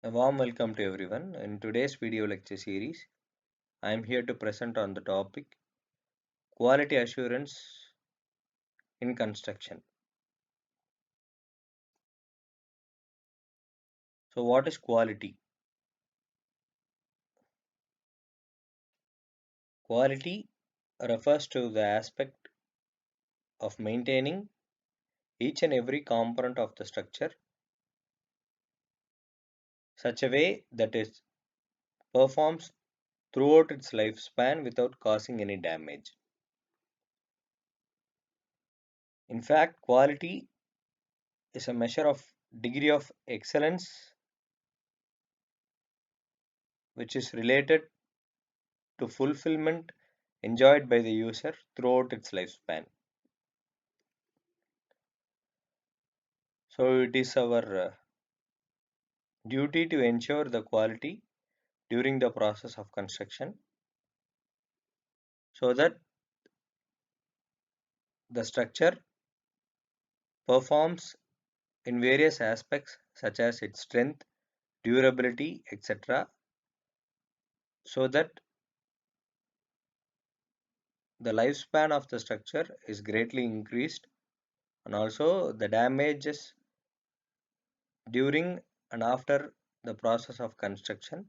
A warm welcome to everyone. In today's video lecture series, I am here to present on the topic quality assurance in construction. So, what is quality? Quality refers to the aspect of maintaining each and every component of the structure such a way that it performs throughout its lifespan without causing any damage. In fact, quality is a measure of degree of excellence which is related to fulfillment enjoyed by the user throughout its lifespan. So, it is our duty to ensure the quality during the process of construction so that the structure performs in various aspects such as its strength, durability, etc. so that the lifespan of the structure is greatly increased and also the damages during and after the process of construction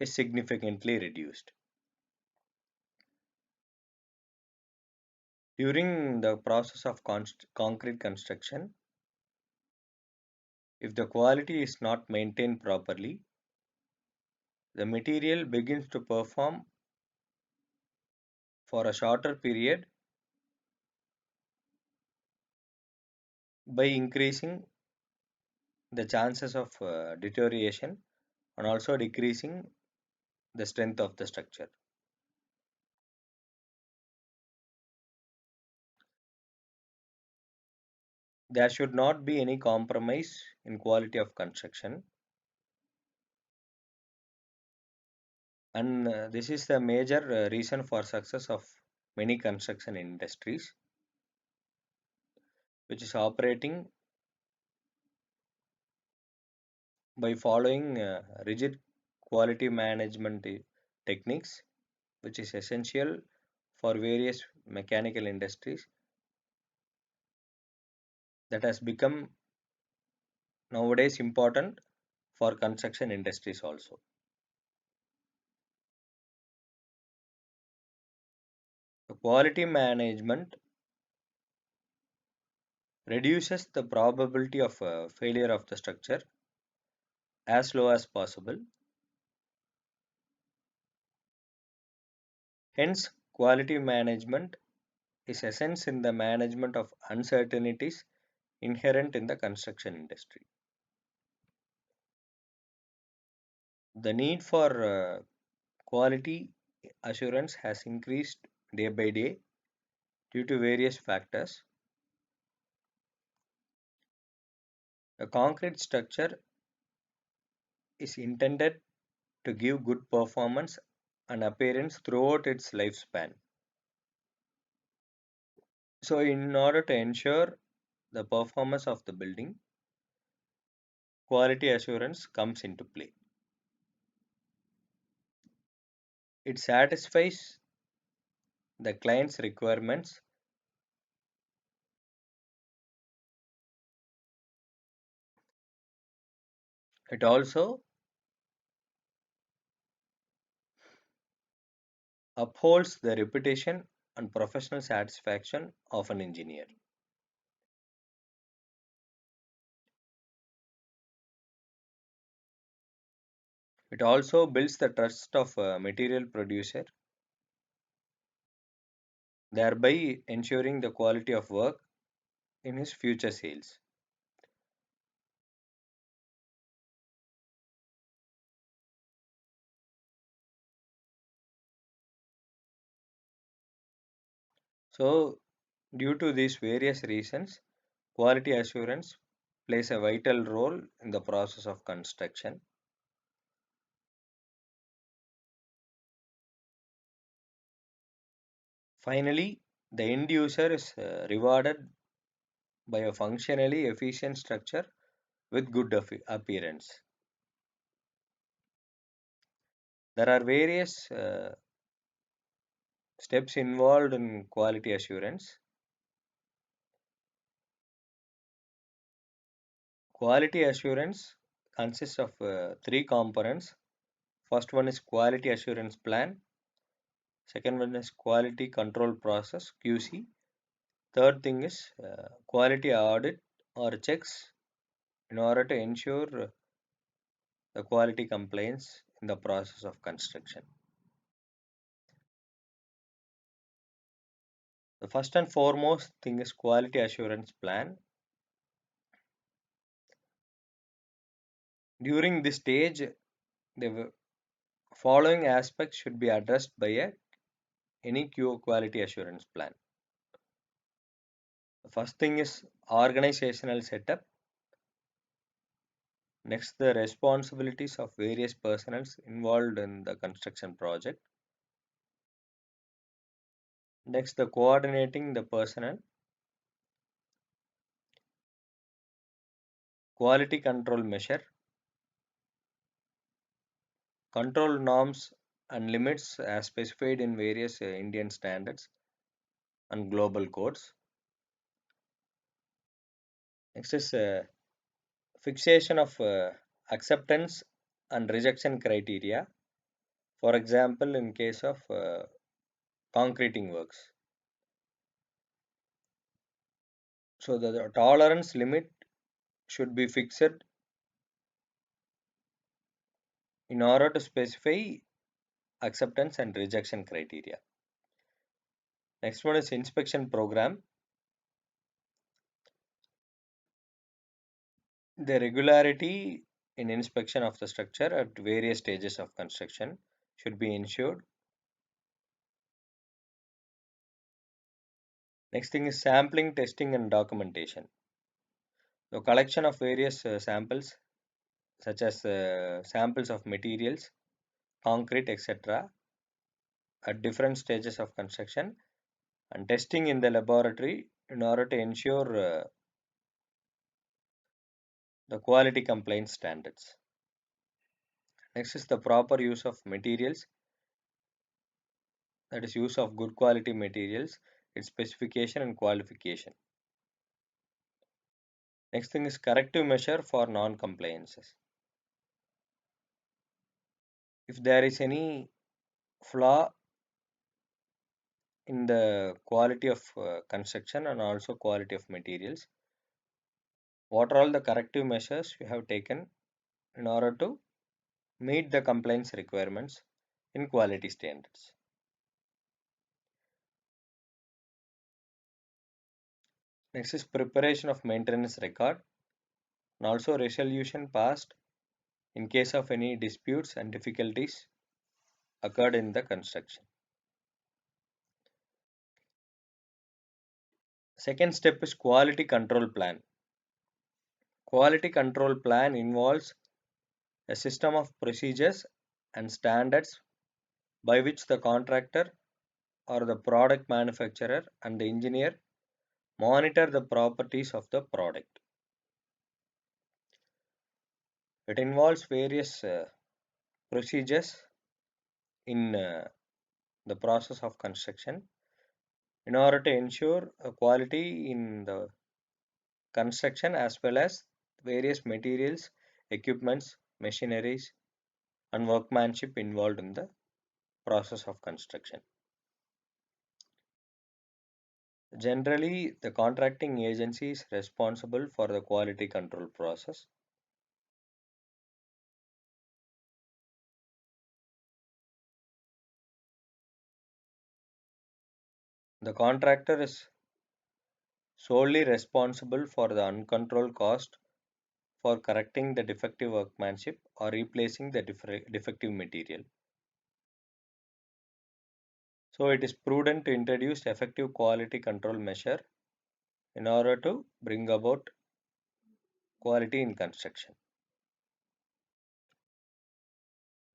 is significantly reduced. During the process of concrete construction, if the quality is not maintained properly, the material begins to perform for a shorter period by increasing the chances of deterioration and also decreasing the strength of the structure. There should not be any compromise in quality of construction, and this is the major reason for success of many construction industries which is operating by following rigid quality management techniques, which is essential for various mechanical industries that has become nowadays important for construction industries also. The quality management reduces the probability of failure of the structure as low as possible. Hence, quality management is essence in the management of uncertainties inherent in the construction industry. The need for quality assurance has increased day by day due to various factors. A concrete structure is intended to give good performance and appearance throughout its lifespan. So, in order to ensure the performance of the building, quality assurance comes into play. It satisfies the client's requirements. It also upholds the reputation and professional satisfaction of an engineer. It also builds the trust of a material producer, thereby ensuring the quality of work in his future sales. So, due to these various reasons, quality assurance plays a vital role in the process of construction. Finally, the end user is rewarded by a functionally efficient structure with good appearance. There are various steps involved in quality assurance. Quality assurance consists of three components. First one is quality assurance plan. Second one is quality control process QC. Third thing is quality audit or checks in order to ensure the quality compliance in the process of construction. The first and foremost thing is quality assurance plan. During this stage, the following aspects should be addressed by any quality assurance plan. The first thing is organizational setup. Next, the responsibilities of various personnel involved in the construction project. Next, the coordinating the personnel. Quality control measure. Control norms and limits as specified in various Indian standards and global codes. Next is fixation of acceptance and rejection criteria. For example, in case of concreting works. So the tolerance limit should be fixed in order to specify acceptance and rejection criteria. Next one is inspection program. The regularity in inspection of the structure at various stages of construction should be ensured. Next thing is sampling, testing and documentation. The collection of various samples such as samples of materials, concrete, etc. at different stages of construction and testing in the laboratory in order to ensure the quality compliance standards. Next is the proper use of materials, that is use of good quality materials, its specification and qualification. Next thing is corrective measure for non-compliances. If there is any flaw in the quality of construction and also quality of materials, what are all the corrective measures you have taken in order to meet the compliance requirements in quality standards. Next is preparation of maintenance record and also resolution past in case of any disputes and difficulties occurred in the construction. Second step is quality control plan. Quality control plan involves a system of procedures and standards by which the contractor or the product manufacturer and the engineer monitor the properties of the product. It involves various procedures in the process of construction in order to ensure a quality in the construction as well as various materials, equipments, machineries and workmanship involved in the process of construction. Generally, the contracting agency is responsible for the quality control process. The contractor is solely responsible for the uncontrolled cost for correcting the defective workmanship or replacing the defective material. So it is prudent to introduce effective quality control measure in order to bring about quality in construction.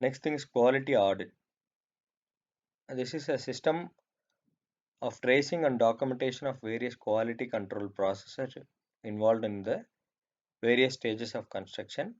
Next thing is quality audit. This is a system of tracing and documentation of various quality control processes involved in the various stages of construction